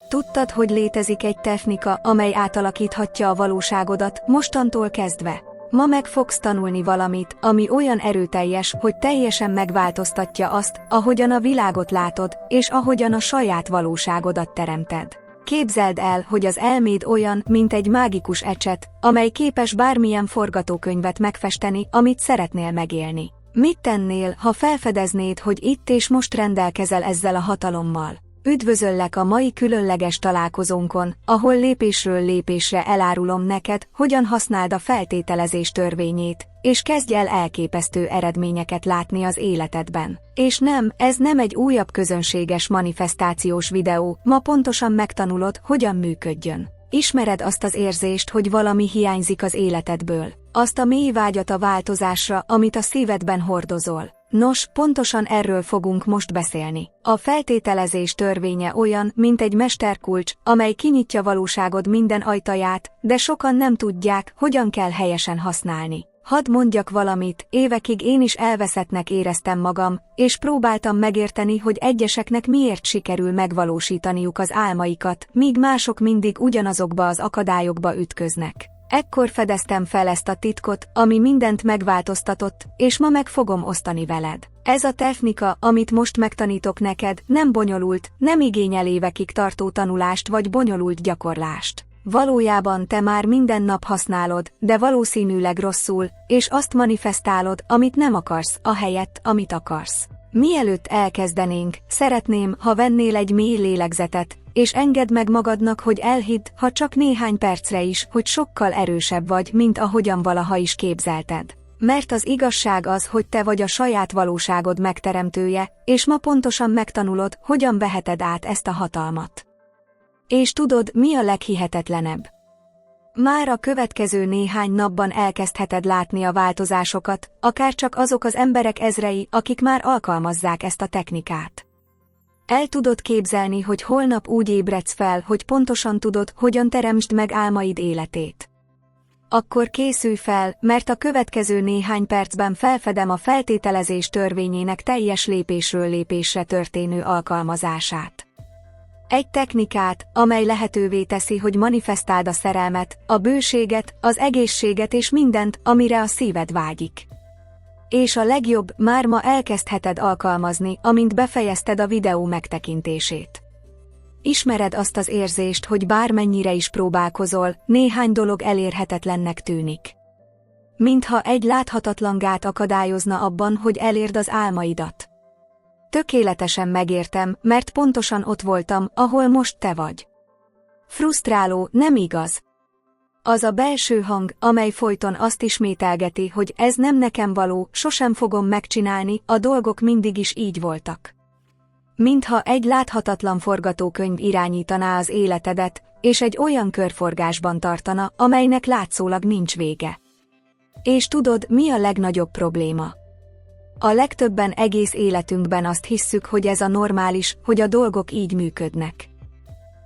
Tudtad, hogy létezik egy technika, amely átalakíthatja a valóságodat mostantól kezdve? Ma meg fogsz tanulni valamit, ami olyan erőteljes, hogy teljesen megváltoztatja azt, ahogyan a világot látod, és ahogyan a saját valóságodat teremted. Képzeld el, hogy az elméd olyan, mint egy mágikus ecset, amely képes bármilyen forgatókönyvet megfesteni, amit szeretnél megélni. Mit tennél, ha felfedeznéd, hogy itt és most rendelkezel ezzel a hatalommal? Üdvözöllek a mai különleges találkozónkon, ahol lépésről lépésre elárulom neked, hogyan használd a feltételezés törvényét, és kezdj el elképesztő eredményeket látni az életedben. És nem, ez nem egy újabb közönséges manifestációs videó, ma pontosan megtanulod, hogyan működjön. Ismered azt az érzést, hogy valami hiányzik az életedből, azt a mély vágyat a változásra, amit a szívedben hordozol. Nos, pontosan erről fogunk most beszélni. A feltételezés törvénye olyan, mint egy mesterkulcs, amely kinyitja valóságod minden ajtaját, de sokan nem tudják, hogyan kell helyesen használni. Hadd mondjak valamit, évekig én is elveszettnek éreztem magam, és próbáltam megérteni, hogy egyeseknek miért sikerül megvalósítaniuk az álmaikat, míg mások mindig ugyanazokba az akadályokba ütköznek. Ekkor fedeztem fel ezt a titkot, ami mindent megváltoztatott, és ma meg fogom osztani veled. Ez a technika, amit most megtanítok neked, nem bonyolult, nem igényel évekig tartó tanulást vagy bonyolult gyakorlást. Valójában te már minden nap használod, de valószínűleg rosszul, és azt manifestálod, amit nem akarsz, ahelyett, amit akarsz. Mielőtt elkezdenénk, szeretném, ha vennél egy mély lélegzetet, és engedd meg magadnak, hogy elhidd, ha csak néhány percre is, hogy sokkal erősebb vagy, mint ahogyan valaha is képzelted. Mert az igazság az, hogy te vagy a saját valóságod megteremtője, és ma pontosan megtanulod, hogyan veheted át ezt a hatalmat. És tudod, mi a leghihetetlenebb? Már a következő néhány napban elkezdheted látni a változásokat, akár csak azok az emberek ezrei, akik már alkalmazzák ezt a technikát. El tudod képzelni, hogy holnap úgy ébredsz fel, hogy pontosan tudod, hogyan teremtsd meg álmaid életét. Akkor készülj fel, mert a következő néhány percben felfedem a feltételezés törvényének teljes lépésről lépésre történő alkalmazását. Egy technikát, amely lehetővé teszi, hogy manifestáld a szerelmet, a bőséget, az egészséget és mindent, amire a szíved vágyik. És a legjobb, már ma elkezdheted alkalmazni, amint befejezted a videó megtekintését. Ismered azt az érzést, hogy bármennyire is próbálkozol, néhány dolog elérhetetlennek tűnik. Mintha egy láthatatlan gát akadályozna abban, hogy elérd az álmaidat. Tökéletesen megértem, mert pontosan ott voltam, ahol most te vagy. Frusztráló, nem igaz? Az a belső hang, amely folyton azt ismételgeti, hogy ez nem nekem való, sosem fogom megcsinálni, a dolgok mindig is így voltak. Mintha egy láthatatlan forgatókönyv irányítaná az életedet, és egy olyan körforgásban tartana, amelynek látszólag nincs vége. És tudod, mi a legnagyobb probléma? A legtöbben egész életünkben azt hisszük, hogy ez a normális, hogy a dolgok így működnek.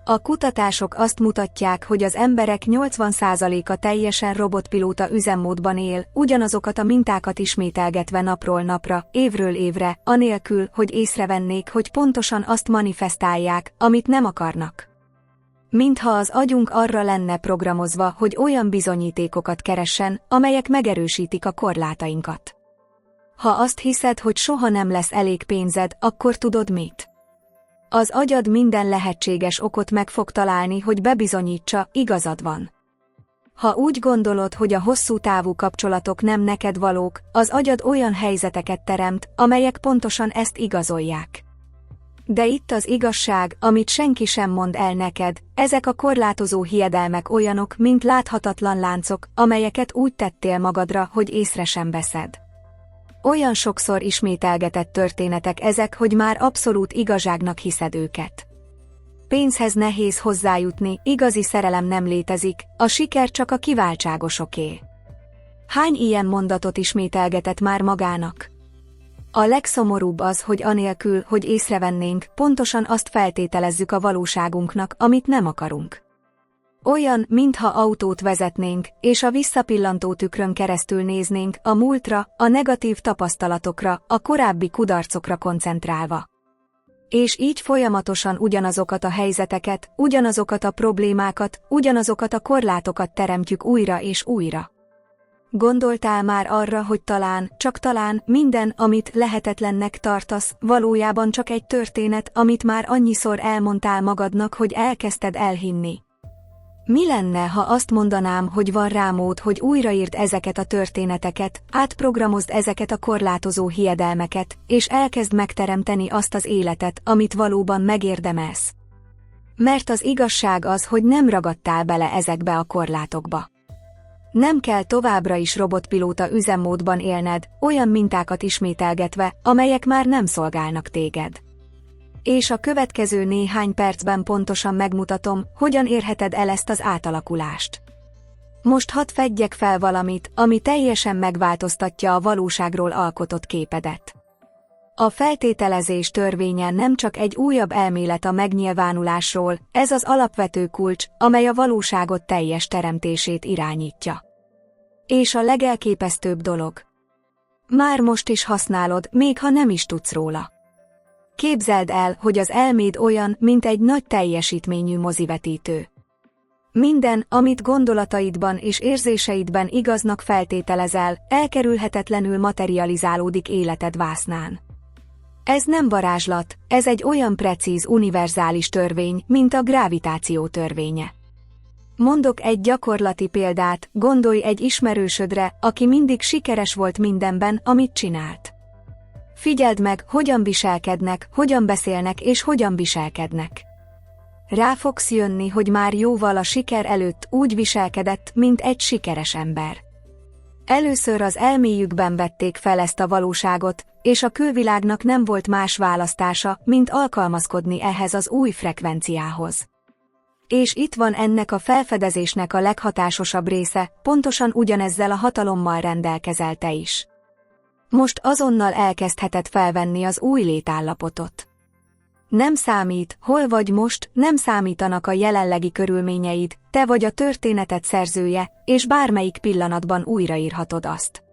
A kutatások azt mutatják, hogy az emberek 80%-a teljesen robotpilóta üzemmódban él, ugyanazokat a mintákat ismételgetve napról napra, évről évre, anélkül, hogy észrevennék, hogy pontosan azt manifestálják, amit nem akarnak. Mintha az agyunk arra lenne programozva, hogy olyan bizonyítékokat keressen, amelyek megerősítik a korlátainkat. Ha azt hiszed, hogy soha nem lesz elég pénzed, akkor tudod mit? Az agyad minden lehetséges okot meg fog találni, hogy bebizonyítsa, igazad van. Ha úgy gondolod, hogy a hosszú távú kapcsolatok nem neked valók, az agyad olyan helyzeteket teremt, amelyek pontosan ezt igazolják. De itt az igazság, amit senki sem mond el neked, ezek a korlátozó hiedelmek olyanok, mint láthatatlan láncok, amelyeket úgy tettél magadra, hogy észre sem veszed. Olyan sokszor ismételgetett történetek ezek, hogy már abszolút igazságnak hiszed őket. Pénzhez nehéz hozzájutni, igazi szerelem nem létezik, a siker csak a kiváltságosoké. Hány ilyen mondatot ismételgetett már magának? A legszomorúbb az, hogy anélkül, hogy észrevennénk, pontosan azt feltételezzük a valóságunknak, amit nem akarunk. Olyan, mintha autót vezetnénk, és a visszapillantó tükrön keresztül néznénk a múltra, a negatív tapasztalatokra, a korábbi kudarcokra koncentrálva. És így folyamatosan ugyanazokat a helyzeteket, ugyanazokat a problémákat, ugyanazokat a korlátokat teremtjük újra és újra. Gondoltál már arra, hogy talán, csak talán, minden, amit lehetetlennek tartasz, valójában csak egy történet, amit már annyiszor elmondtál magadnak, hogy elkezdted elhinni? Mi lenne, ha azt mondanám, hogy van rá mód, hogy újraírd ezeket a történeteket, átprogramozd ezeket a korlátozó hiedelmeket, és elkezd megteremteni azt az életet, amit valóban megérdemelsz? Mert az igazság az, hogy nem ragadtál bele ezekbe a korlátokba. Nem kell továbbra is robotpilóta üzemmódban élned, olyan mintákat ismételgetve, amelyek már nem szolgálnak téged. És a következő néhány percben pontosan megmutatom, hogyan érheted el ezt az átalakulást. Most hadd fedjek fel valamit, ami teljesen megváltoztatja a valóságról alkotott képedet. A feltételezés törvénye nem csak egy újabb elmélet a megnyilvánulásról, ez az alapvető kulcs, amely a valóságot teljes teremtését irányítja. És a legelképesztőbb dolog. Már most is használod, még ha nem is tudsz róla. Képzeld el, hogy az elméd olyan, mint egy nagy teljesítményű mozivetítő. Minden, amit gondolataidban és érzéseidben igaznak feltételezel, elkerülhetetlenül materializálódik életed vásznán. Ez nem varázslat, ez egy olyan precíz univerzális törvény, mint a gravitáció törvénye. Mondok egy gyakorlati példát, gondolj egy ismerősödre, aki mindig sikeres volt mindenben, amit csinált. Figyeld meg, hogyan viselkednek, hogyan beszélnek és hogyan viselkednek. Rá fogsz jönni, hogy már jóval a siker előtt úgy viselkedett, mint egy sikeres ember. Először az elméjükben vették fel ezt a valóságot, és a külvilágnak nem volt más választása, mint alkalmazkodni ehhez az új frekvenciához. És itt van ennek a felfedezésnek a leghatásosabb része, pontosan ugyanezzel a hatalommal rendelkezel te is. Most azonnal elkezdheted felvenni az új létállapotot. Nem számít, hol vagy most, nem számítanak a jelenlegi körülményeid, te vagy a történeted szerzője, és bármelyik pillanatban újraírhatod azt.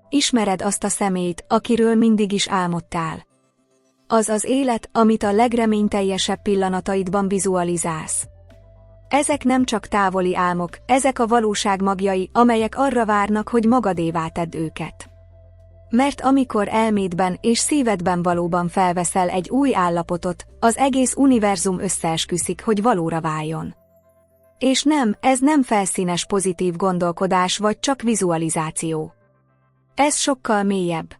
Ismered azt a személyt, akiről mindig is álmodtál. Az az élet, amit a legreményteljesebb pillanataidban vizualizálsz. Ezek nem csak távoli álmok, ezek a valóság magjai, amelyek arra várnak, hogy magadévá tedd őket. Mert amikor elmédben és szívedben valóban felveszel egy új állapotot, az egész univerzum összeesküszik, hogy valóra váljon. És nem, ez nem felszínes pozitív gondolkodás vagy csak vizualizáció. Ez sokkal mélyebb.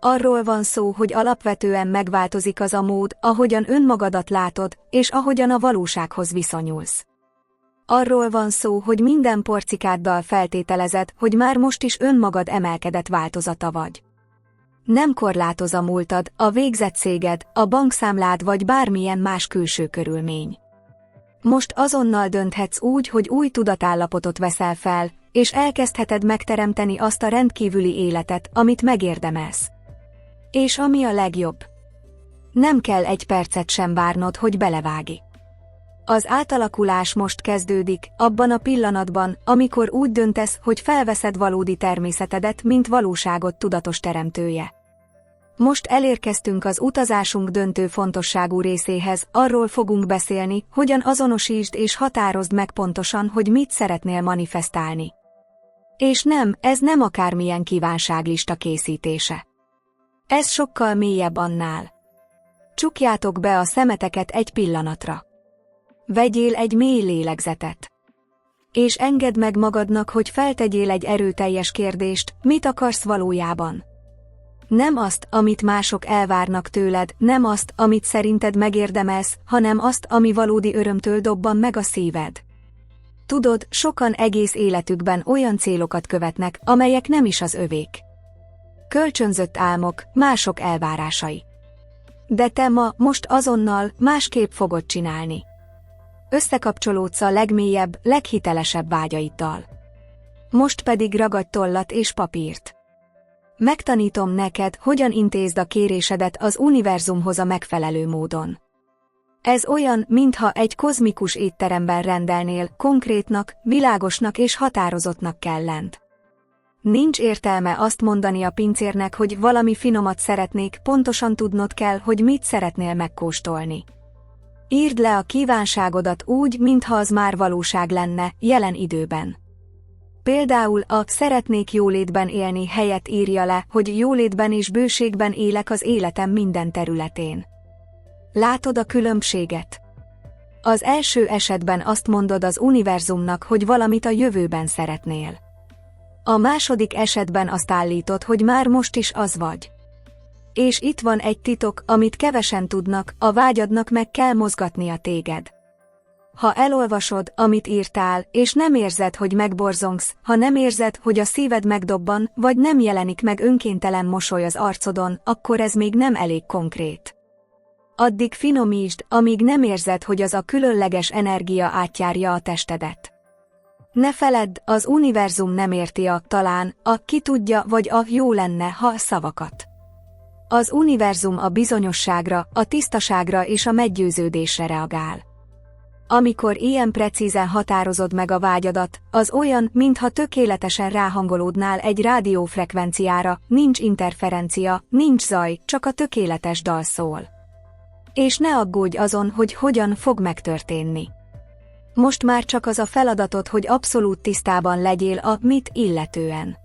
Arról van szó, hogy alapvetően megváltozik az a mód, ahogyan önmagadat látod, és ahogyan a valósághoz viszonyulsz. Arról van szó, hogy minden porcikáddal feltételezed, hogy már most is önmagad emelkedett változata vagy. Nem korlátoz a múltad, a végzettséged, a bankszámlád vagy bármilyen más külső körülmény. Most azonnal dönthetsz úgy, hogy új tudatállapotot veszel fel, és elkezdheted megteremteni azt a rendkívüli életet, amit megérdemelsz. És ami a legjobb. Nem kell egy percet sem várnod, hogy belevágj. Az átalakulás most kezdődik, abban a pillanatban, amikor úgy döntesz, hogy felveszed valódi természetedet, mint valóságot tudatos teremtője. Most elérkeztünk az utazásunk döntő fontosságú részéhez, arról fogunk beszélni, hogyan azonosítsd és határozd meg pontosan, hogy mit szeretnél manifestálni. És nem, ez nem akármilyen kívánságlista készítése. Ez sokkal mélyebb annál. Csukjátok be a szemeteket egy pillanatra. Vegyél egy mély lélegzetet. És engedd meg magadnak, hogy feltegyél egy erőteljes kérdést, mit akarsz valójában. Nem azt, amit mások elvárnak tőled, nem azt, amit szerinted megérdemelsz, hanem azt, ami valódi örömtől dobban meg a szíved. Tudod, sokan egész életükben olyan célokat követnek, amelyek nem is az övék. Kölcsönzött álmok, mások elvárásai. De te ma, most azonnal, másképp fogod csinálni. Összekapcsolódsz a legmélyebb, leghitelesebb vágyaiddal. Most pedig ragadj tollat és papírt. Megtanítom neked, hogyan intézd a kérésedet az univerzumhoz a megfelelő módon. Ez olyan, mintha egy kozmikus étteremben rendelnél, konkrétnak, világosnak és határozottnak kell lent. Nincs értelme azt mondani a pincérnek, hogy valami finomat szeretnék, pontosan tudnod kell, hogy mit szeretnél megkóstolni. Írd le a kívánságodat úgy, mintha az már valóság lenne, jelen időben. Például a szeretnék jólétben élni helyett írja le, hogy jólétben és bőségben élek az életem minden területén. Látod a különbséget? Az első esetben azt mondod az univerzumnak, hogy valamit a jövőben szeretnél. A második esetben azt állítod, hogy már most is az vagy. És itt van egy titok, amit kevesen tudnak, a vágyadnak meg kell mozgatnia téged. Ha elolvasod, amit írtál, és nem érzed, hogy megborzongsz, ha nem érzed, hogy a szíved megdobban, vagy nem jelenik meg önkéntelen mosoly az arcodon, akkor ez még nem elég konkrét. Addig finomítsd, amíg nem érzed, hogy az a különleges energia átjárja a testedet. Ne feledd, az univerzum nem érti a talán, a ki tudja vagy a jó lenne, ha szavakat. Az univerzum a bizonyosságra, a tisztaságra és a meggyőződésre reagál. Amikor ilyen precízen határozod meg a vágyadat, az olyan, mintha tökéletesen ráhangolódnál egy rádiófrekvenciára, nincs interferencia, nincs zaj, csak a tökéletes dal szól. És ne aggódj azon, hogy hogyan fog megtörténni. Most már csak az a feladatod, hogy abszolút tisztában legyél a mit illetően.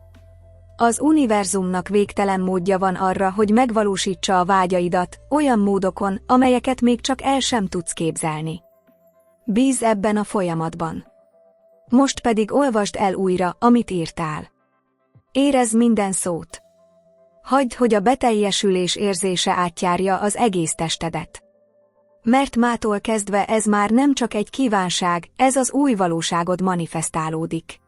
Az univerzumnak végtelen módja van arra, hogy megvalósítsa a vágyaidat, olyan módokon, amelyeket még csak el sem tudsz képzelni. Bízz ebben a folyamatban. Most pedig olvasd el újra, amit írtál. Érezd minden szót. Hagyd, hogy a beteljesülés érzése átjárja az egész testedet. Mert mától kezdve ez már nem csak egy kívánság, ez az új valóságod manifestálódik.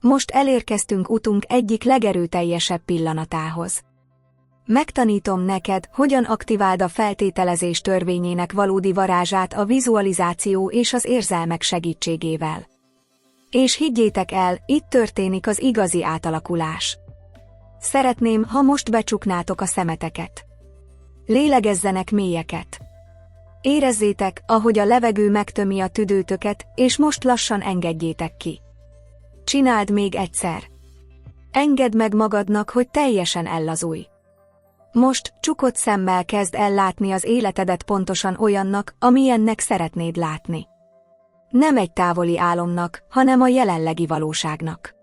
Most elérkeztünk utunk egyik legerőteljesebb pillanatához. Megtanítom neked, hogyan aktiváld a feltételezés törvényének valódi varázsát a vizualizáció és az érzelmek segítségével. És higgyétek el, itt történik az igazi átalakulás. Szeretném, ha most becsuknátok a szemeteket. Lélegezzenek mélyeket. Érezzétek, ahogy a levegő megtömi a tüdőtöket, és most lassan engedjétek ki. Csináld még egyszer. Engedd meg magadnak, hogy teljesen ellazulj. Most, csukott szemmel kezd el látni az életedet pontosan olyannak, amilyennek szeretnéd látni. Nem egy távoli álomnak, hanem a jelenlegi valóságnak.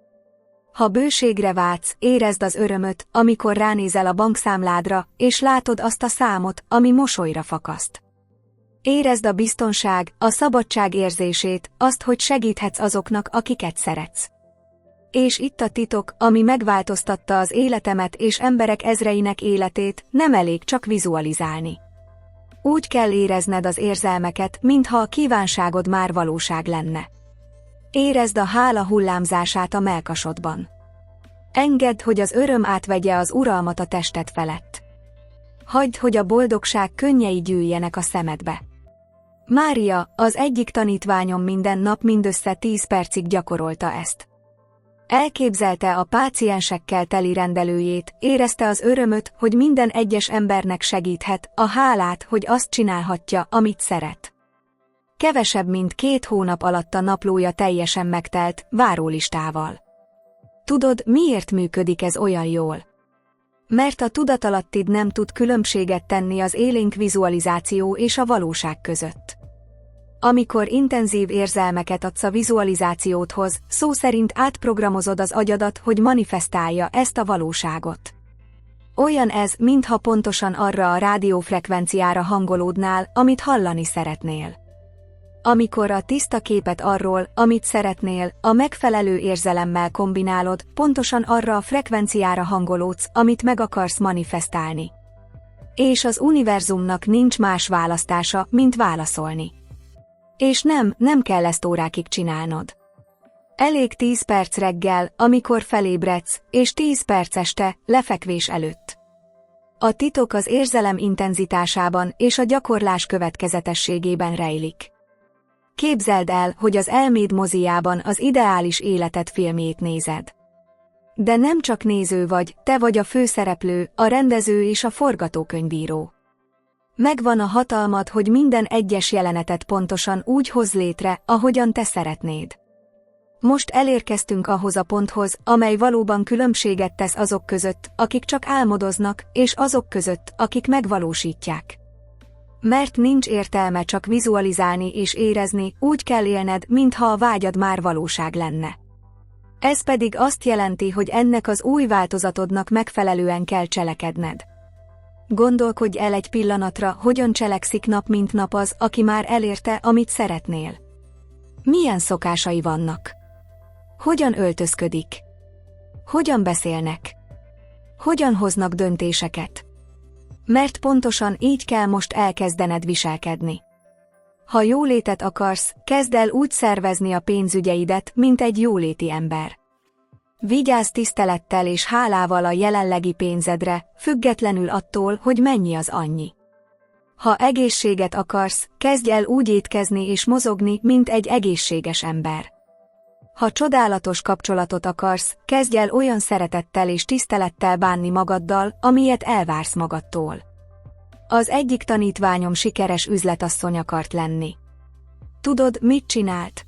Ha bőségre vágysz, érezd az örömöt, amikor ránézel a bankszámládra, és látod azt a számot, ami mosolyra fakaszt. Érezd a biztonság, a szabadság érzését, azt, hogy segíthetsz azoknak, akiket szeretsz. És itt a titok, ami megváltoztatta az életemet és emberek ezreinek életét, nem elég csak vizualizálni. Úgy kell érezned az érzelmeket, mintha a kívánságod már valóság lenne. Érezd a hála hullámzását a mellkasodban. Engedd, hogy az öröm átvegye az uralmat a tested felett. Hagyd, hogy a boldogság könnyei gyűjjenek a szemedbe. Mária, az egyik tanítványom minden nap mindössze 10 percig gyakorolta ezt. Elképzelte a páciensekkel teli rendelőjét, érezte az örömöt, hogy minden egyes embernek segíthet, a hálát, hogy azt csinálhatja, amit szeret. Kevesebb mint 2 hónap alatt a naplója teljesen megtelt, várólistával. Tudod, miért működik ez olyan jól? Mert a tudatalattid nem tud különbséget tenni az élénk vizualizáció és a valóság között. Amikor intenzív érzelmeket adsz a vizualizációdhoz, szó szerint átprogramozod az agyadat, hogy manifestálja ezt a valóságot. Olyan ez, mintha pontosan arra a rádiófrekvenciára hangolódnál, amit hallani szeretnél. Amikor a tiszta képet arról, amit szeretnél, a megfelelő érzelemmel kombinálod, pontosan arra a frekvenciára hangolódsz, amit meg akarsz manifestálni. És az univerzumnak nincs más választása, mint válaszolni. És nem kell ezt órákig csinálnod. Elég 10 perc reggel, amikor felébredsz, és 10 perc este, lefekvés előtt. A titok az érzelem intenzitásában és a gyakorlás következetességében rejlik. Képzeld el, hogy az elméd mozijában az ideális életed filmjét nézed. De nem csak néző vagy, te vagy a főszereplő, a rendező és a forgatókönyvíró. Megvan a hatalmad, hogy minden egyes jelenetet pontosan úgy hozz létre, ahogyan te szeretnéd. Most elérkeztünk ahhoz a ponthoz, amely valóban különbséget tesz azok között, akik csak álmodoznak, és azok között, akik megvalósítják. Mert nincs értelme csak vizualizálni és érezni, úgy kell élned, mintha a vágyad már valóság lenne. Ez pedig azt jelenti, hogy ennek az új változatodnak megfelelően kell cselekedned. Gondolkodj el egy pillanatra, hogyan cselekszik nap mint nap az, aki már elérte, amit szeretnél. Milyen szokásai vannak? Hogyan öltözködik? Hogyan beszélnek? Hogyan hoznak döntéseket? Mert pontosan így kell most elkezdened viselkedni. Ha jólétet akarsz, kezd el úgy szervezni a pénzügyeidet, mint egy jóléti ember. Vigyázz tisztelettel és hálával a jelenlegi pénzedre, függetlenül attól, hogy mennyi az annyi. Ha egészséget akarsz, kezdj el úgy étkezni és mozogni, mint egy egészséges ember. Ha csodálatos kapcsolatot akarsz, kezdj el olyan szeretettel és tisztelettel bánni magaddal, amilyet elvársz magadtól. Az egyik tanítványom sikeres üzletasszony akart lenni. Tudod, mit csinált?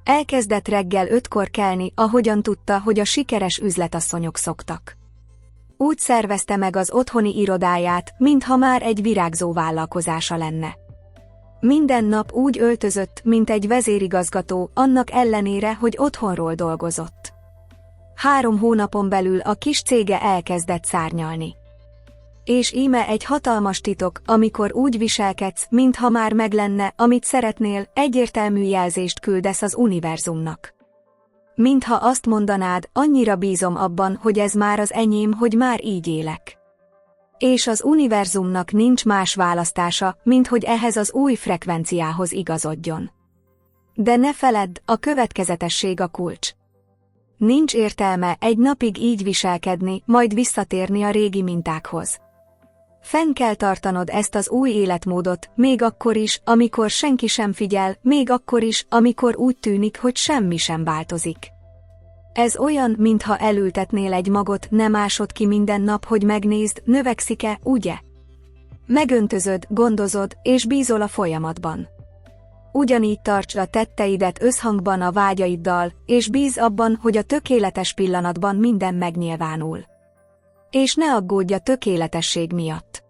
Elkezdett reggel 5-kor kelni, ahogyan tudta, hogy a sikeres üzletasszonyok szoktak. Úgy szervezte meg az otthoni irodáját, mintha már egy virágzó vállalkozása lenne. Minden nap úgy öltözött, mint egy vezérigazgató, annak ellenére, hogy otthonról dolgozott. 3 hónapon belül a kis cége elkezdett szárnyalni. És íme egy hatalmas titok, amikor úgy viselkedsz, mintha már meglenne, amit szeretnél, egyértelmű jelzést küldesz az univerzumnak. Mintha azt mondanád, annyira bízom abban, hogy ez már az enyém, hogy már így élek. És az univerzumnak nincs más választása, mint hogy ehhez az új frekvenciához igazodjon. De ne feledd, a következetesség a kulcs. Nincs értelme egy napig így viselkedni, majd visszatérni a régi mintákhoz. Fenn kell tartanod ezt az új életmódot, még akkor is, amikor senki sem figyel, még akkor is, amikor úgy tűnik, hogy semmi sem változik. Ez olyan, mintha elültetnél egy magot, nem ásod ki minden nap, hogy megnézd, növekszik-e, ugye? Megöntözöd, gondozod, és bízol a folyamatban. Ugyanígy tartsd a tetteidet összhangban a vágyaiddal, és bízz abban, hogy a tökéletes pillanatban minden megnyilvánul. És ne aggódj a tökéletesség miatt.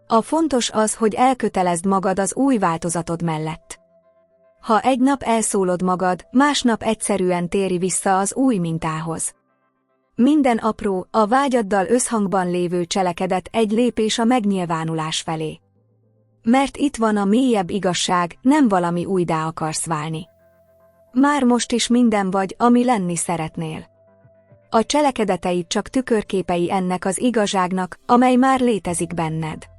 A fontos az, hogy elkötelezd magad az új változatod mellett. Ha egy nap elszólod magad, másnap egyszerűen térj vissza az új mintához. Minden apró, a vágyaddal összhangban lévő cselekedet egy lépés a megnyilvánulás felé. Mert itt van a mélyebb igazság, nem valami újdá akarsz válni. Már most is minden vagy, ami lenni szeretnél. A cselekedeteid csak tükörképei ennek az igazságnak, amely már létezik benned.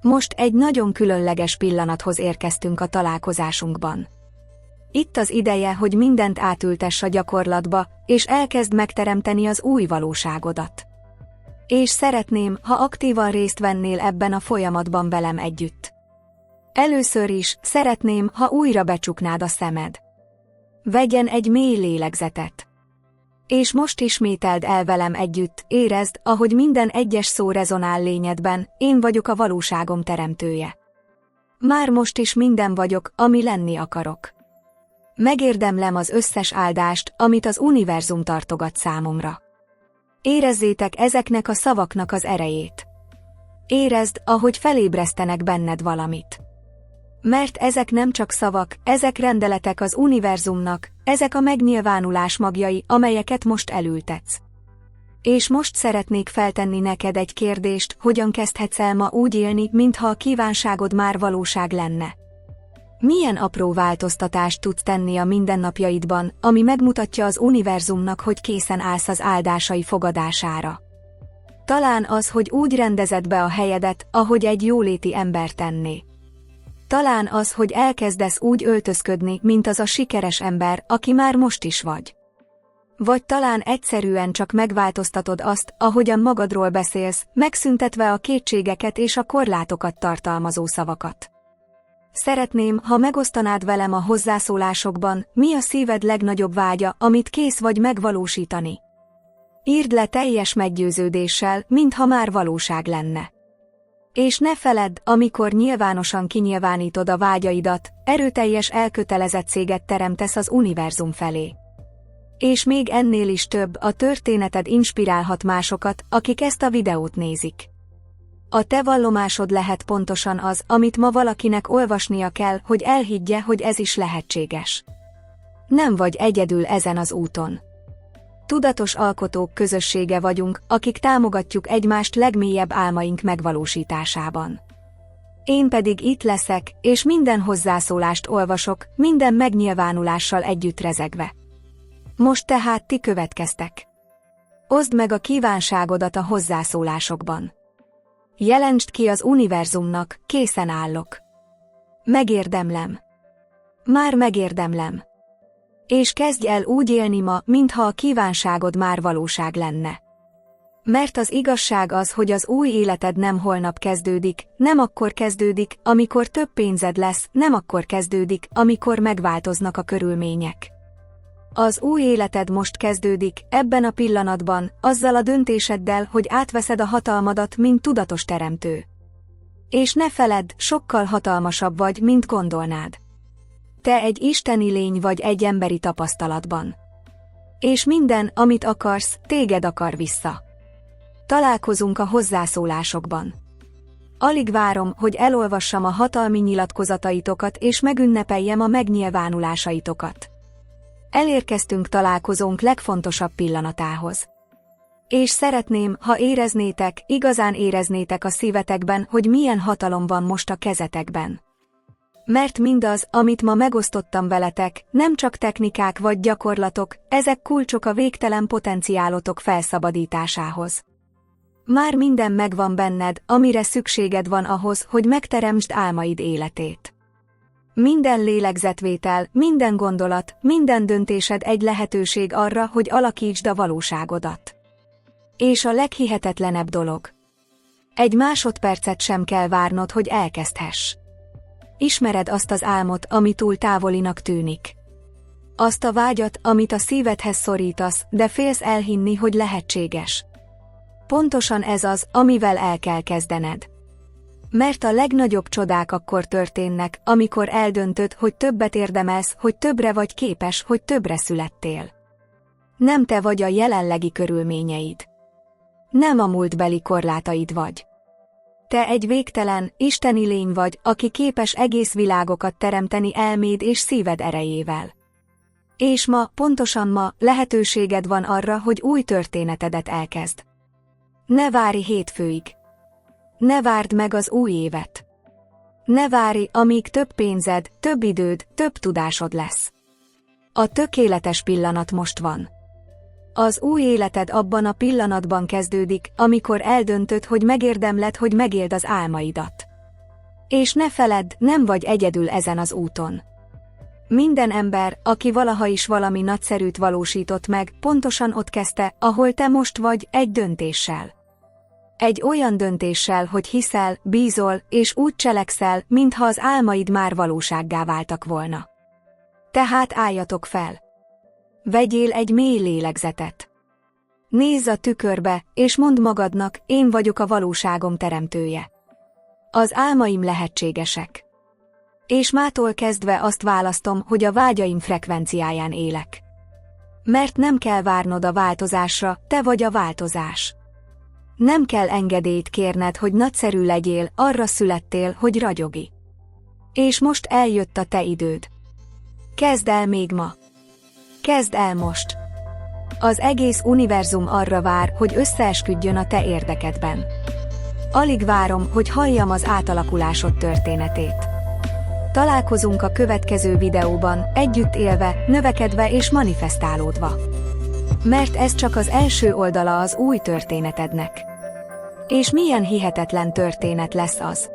Most egy nagyon különleges pillanathoz érkeztünk a találkozásunkban. Itt az ideje, hogy mindent átültess a gyakorlatba, és elkezd megteremteni az új valóságodat. És szeretném, ha aktívan részt vennél ebben a folyamatban velem együtt. Először is, szeretném, ha újra becsuknád a szemed. Vegyen egy mély lélegzetet. És most ismételd el velem együtt, érezd, ahogy minden egyes szó rezonál lényedben, én vagyok a valóságom teremtője. Már most is minden vagyok, ami lenni akarok. Megérdemlem az összes áldást, amit az univerzum tartogat számomra. Érezzétek ezeknek a szavaknak az erejét. Érezd, ahogy felébresztenek benned valamit. Mert ezek nem csak szavak, ezek rendeletek az univerzumnak, ezek a megnyilvánulás magjai, amelyeket most elültetsz. És most szeretnék feltenni neked egy kérdést, hogyan kezdhetsz el ma úgy élni, mintha a kívánságod már valóság lenne. Milyen apró változtatást tudsz tenni a mindennapjaidban, ami megmutatja az univerzumnak, hogy készen állsz az áldásai fogadására. Talán az, hogy úgy rendezed be a helyedet, ahogy egy jóléti ember tenné. Talán az, hogy elkezdesz úgy öltözködni, mint az a sikeres ember, aki már most is vagy. Vagy talán egyszerűen csak megváltoztatod azt, ahogyan magadról beszélsz, megszüntetve a kétségeket és a korlátokat tartalmazó szavakat. Szeretném, ha megosztanád velem a hozzászólásokban, mi a szíved legnagyobb vágya, amit kész vagy megvalósítani. Írd le teljes meggyőződéssel, mintha már valóság lenne. És ne feledd, amikor nyilvánosan kinyilvánítod a vágyaidat, erőteljes elkötelezettséget teremtesz az univerzum felé. És még ennél is több, a történeted inspirálhat másokat, akik ezt a videót nézik. A te vallomásod lehet pontosan az, amit ma valakinek olvasnia kell, hogy elhiggye, hogy ez is lehetséges. Nem vagy egyedül ezen az úton. Tudatos alkotók közössége vagyunk, akik támogatjuk egymást legmélyebb álmaink megvalósításában. Én pedig itt leszek, és minden hozzászólást olvasok, minden megnyilvánulással együtt rezegve. Most tehát ti következtek. Oszd meg a kívánságodat a hozzászólásokban. Jelentsd ki az univerzumnak, készen állok. Megérdemlem. Már megérdemlem. És kezdj el úgy élni ma, mintha a kívánságod már valóság lenne. Mert az igazság az, hogy az új életed nem holnap kezdődik, nem akkor kezdődik, amikor több pénzed lesz, nem akkor kezdődik, amikor megváltoznak a körülmények. Az új életed most kezdődik, ebben a pillanatban, azzal a döntéseddel, hogy átveszed a hatalmadat, mint tudatos teremtő. És ne feledd, sokkal hatalmasabb vagy, mint gondolnád. Te egy isteni lény vagy egy emberi tapasztalatban. És minden, amit akarsz, téged akar vissza. Találkozunk a hozzászólásokban. Alig várom, hogy elolvassam a hatalmi nyilatkozataitokat és megünnepeljem a megnyilvánulásaitokat. Elérkeztünk találkozónk legfontosabb pillanatához. És szeretném, ha éreznétek, igazán éreznétek a szívetekben, hogy milyen hatalom van most a kezetekben. Mert mindaz, amit ma megosztottam veletek, nem csak technikák vagy gyakorlatok, ezek kulcsok a végtelen potenciálotok felszabadításához. Már minden megvan benned, amire szükséged van ahhoz, hogy megteremtsd álmaid életét. Minden lélegzetvétel, minden gondolat, minden döntésed egy lehetőség arra, hogy alakítsd a valóságodat. És a leghihetetlenebb dolog. Egy másodpercet sem kell várnod, hogy elkezdhess. Ismered azt az álmot, ami túl távolinak tűnik. Azt a vágyat, amit a szívedhez szorítasz, de félsz elhinni, hogy lehetséges. Pontosan ez az, amivel el kell kezdened. Mert a legnagyobb csodák akkor történnek, amikor eldöntöd, hogy többet érdemelsz, hogy többre vagy képes, hogy többre születtél. Nem te vagy a jelenlegi körülményeid. Nem a múltbeli korlátaid vagy. Te egy végtelen, isteni lény vagy, aki képes egész világokat teremteni elméd és szíved erejével. És ma, pontosan ma, lehetőséged van arra, hogy új történetedet elkezd. Ne várj hétfőig. Ne várd meg az új évet. Ne várj, amíg több pénzed, több időd, több tudásod lesz. A tökéletes pillanat most van. Az új életed abban a pillanatban kezdődik, amikor eldöntöd, hogy megérdemled, hogy megéld az álmaidat. És ne feledd, nem vagy egyedül ezen az úton. Minden ember, aki valaha is valami nagyszerűt valósított meg, pontosan ott kezdte, ahol te most vagy, egy döntéssel. Egy olyan döntéssel, hogy hiszel, bízol, és úgy cselekszel, mintha az álmaid már valósággá váltak volna. Tehát álljatok fel. Vegyél egy mély lélegzetet. Nézz a tükörbe, és mondd magadnak, én vagyok a valóságom teremtője. Az álmaim lehetségesek. És mától kezdve azt választom, hogy a vágyaim frekvenciáján élek. Mert nem kell várnod a változásra, te vagy a változás. Nem kell engedélyt kérned, hogy nagyszerű legyél, arra születtél, hogy ragyogj. És most eljött a te időd. Kezd el még ma. Kezd el most. Az egész univerzum arra vár, hogy összeesküdjön a te érdekedben. Alig várom, hogy halljam az átalakulásod történetét. Találkozunk a következő videóban, együtt élve, növekedve és manifestálódva. Mert ez csak az első oldala az új történetednek. És milyen hihetetlen történet lesz az.